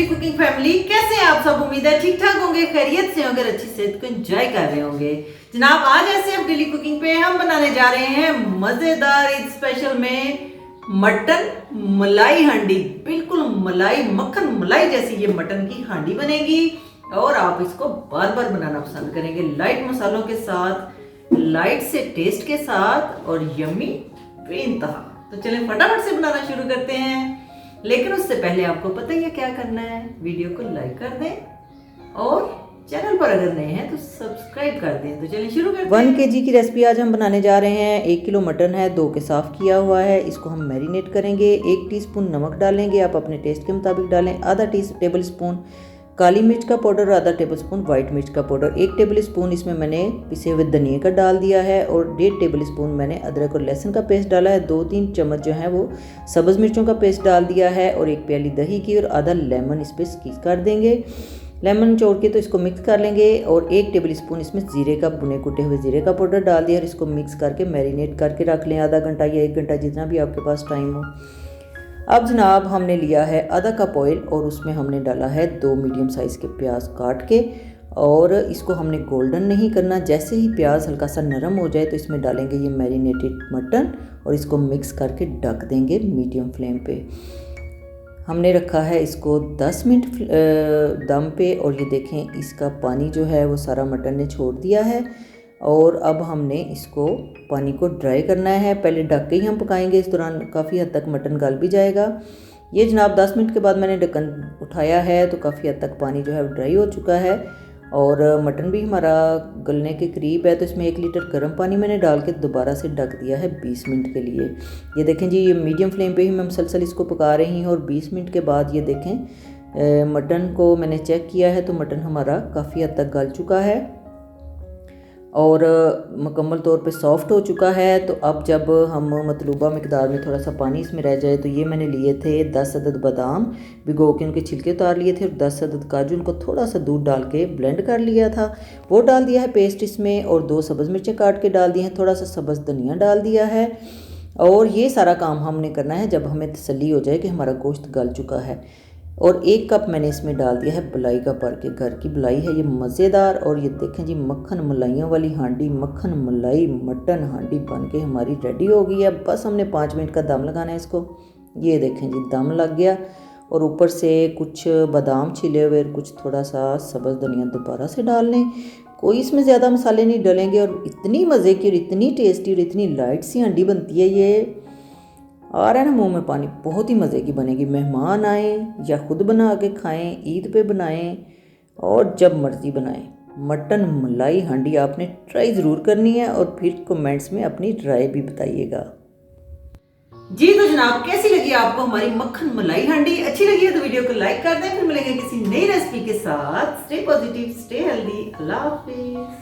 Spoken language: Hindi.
डेली कुकिंग फैमिली, कैसे हैं आप सब। उम्मीद है ठीक ठाक होंगे, खैरियत से होंगे, अच्छी सेहत को एंजॉय कर रहे होंगे। जनाब आज ऐसे अब डेली कुकिंग पे हम बनाने जा रहे हैं मजेदार ईद स्पेशल में मटन मलाई हांडी। बिल्कुल मलाई मक्खन मलाई जैसी ये मटन की हांडी बनेगी और आप इसको बार बार बनाना पसंद करेंगे, लाइट मसालों के साथ, लाइट से टेस्ट के साथ और यम्मी बेइंतहा। तो चलें फटाफट से बनाना शुरू करते हैं। लेकिन उससे पहले आपको पता ही है क्या करना है, वीडियो को लाइक कर दें और चैनल पर अगर नए हैं तो सब्सक्राइब कर दें। तो चलिए शुरू करते हैं। 1 kg की रेसिपी आज हम बनाने जा रहे हैं। 1 किलो मटन है, धो के साफ़ किया हुआ है। इसको हम मैरिनेट करेंगे। 1 टीस्पून नमक डालेंगे, आप अपने टेस्ट के मुताबिक डालें। आधा टेबल स्पून काली मिर्च का पाउडर और आधा टेबल स्पून वाइट मिर्च का पाउडर। 1 टेबल स्पून इसमें मैंने पिसे हुए धनिया का डाल दिया है और 1.5 टेबल स्पून मैंने अदरक और लहसुन का पेस्ट डाला है। 2-3 चम्मच जो है वो सब्ज़ मिर्चों का पेस्ट डाल दिया है और 1 प्याली दही की और आधा लेमन इस पर स्क्वीज़ कर देंगे। लेमन निचोड़ के तो इसको मिक्स कर लेंगे और 1 टेबल स्पून इसमें जीरे का भुने कुटे हुए जीरे का पाउडर डाल दिया और इसको मिक्स करके मैरिनेट करके रख लें आधा घंटा या 1 घंटा, जितना भी आपके पास टाइम हो। अब जनाब हमने लिया है आधा कप ऑयल और उसमें हमने डाला है 2 मीडियम साइज़ के प्याज काट के और इसको हमने गोल्डन नहीं करना। जैसे ही प्याज हल्का सा नरम हो जाए तो इसमें डालेंगे ये मैरिनेटेड मटन और इसको मिक्स करके ढक देंगे मीडियम फ्लेम पे। हमने रखा है इसको 10 मिनट दम पे और ये देखें इसका पानी जो है वो सारा मटन ने छोड़ दिया है और अब हमने इसको पानी को ड्राई करना है। पहले ढक के ही हम पकाएंगे, इस दौरान काफ़ी हद तक मटन गल भी जाएगा। ये जनाब 10 मिनट के बाद मैंने ढक्कन उठाया है तो काफ़ी हद तक पानी जो है वो ड्राई हो चुका है और मटन भी हमारा गलने के करीब है। तो इसमें 1 लीटर गर्म पानी मैंने डाल के दोबारा से ढक दिया है 20 मिनट के लिए। ये देखें जी, ये मीडियम फ्लेम पे ही मैं मुसलसल इसको पका रही हूँ और 20 मिनट के बाद ये देखें मटन को मैंने चेक किया है तो मटन हमारा काफ़ी हद तक गल चुका है और मुकम्मल तौर पे सॉफ़्ट हो चुका है। तो अब जब हम मतलूबा मिकदार में थोड़ा सा पानी इसमें रह जाए तो ये मैंने लिए थे 10 अदद बादाम, भिगो के उनके छिलके उतार लिए थे और 10 अदद काजू, उनको थोड़ा सा दूध डाल के ब्लेंड कर लिया था, वो डाल दिया है पेस्ट इसमें और 2 सब्ज़ मिर्चें काट के डाल दी हैं, थोड़ा सा सब्ज़ धनिया डाल दिया है। और ये सारा काम हमने करना है जब हमें तसल्ली हो जाए कि हमारा गोश्त गल चुका है। और 1 कप मैंने इसमें डाल दिया है बलाई का भर के, घर की बलाई है ये मज़ेदार। और ये देखें जी, मक्खन मलाइयों वाली हांडी, मक्खन मलाई मटन हांडी बन के हमारी रेडी हो गई है। बस हमने 5 मिनट का दम लगाना है इसको। ये देखें जी, दम लग गया और ऊपर से कुछ बादाम छिले हुए और कुछ थोड़ा सा सब्ज़ धनिया दोबारा से डाल लें। कोई इसमें ज़्यादा मसाले नहीं डलेंगे और इतनी मज़े की और इतनी टेस्टी और इतनी लाइट सी हांडी बनती है, ये आ रहा है ना मुंह में पानी। बहुत ही मज़े की बनेगी। मेहमान आए या ख़ुद बना के खाएं, ईद पे बनाएं और जब मर्ज़ी बनाएं। मटन मलाई हांडी आपने ट्राई ज़रूर करनी है और फिर कमेंट्स में अपनी राय भी बताइएगा। जी तो जनाब, कैसी लगी आपको हमारी मक्खन मलाई हांडी? अच्छी लगी है तो वीडियो को लाइक कर दें। फिर मिलेंगे किसी नई रेसिपी के साथ। Stay positive, stay healthy. अल्लाह हाफिज़।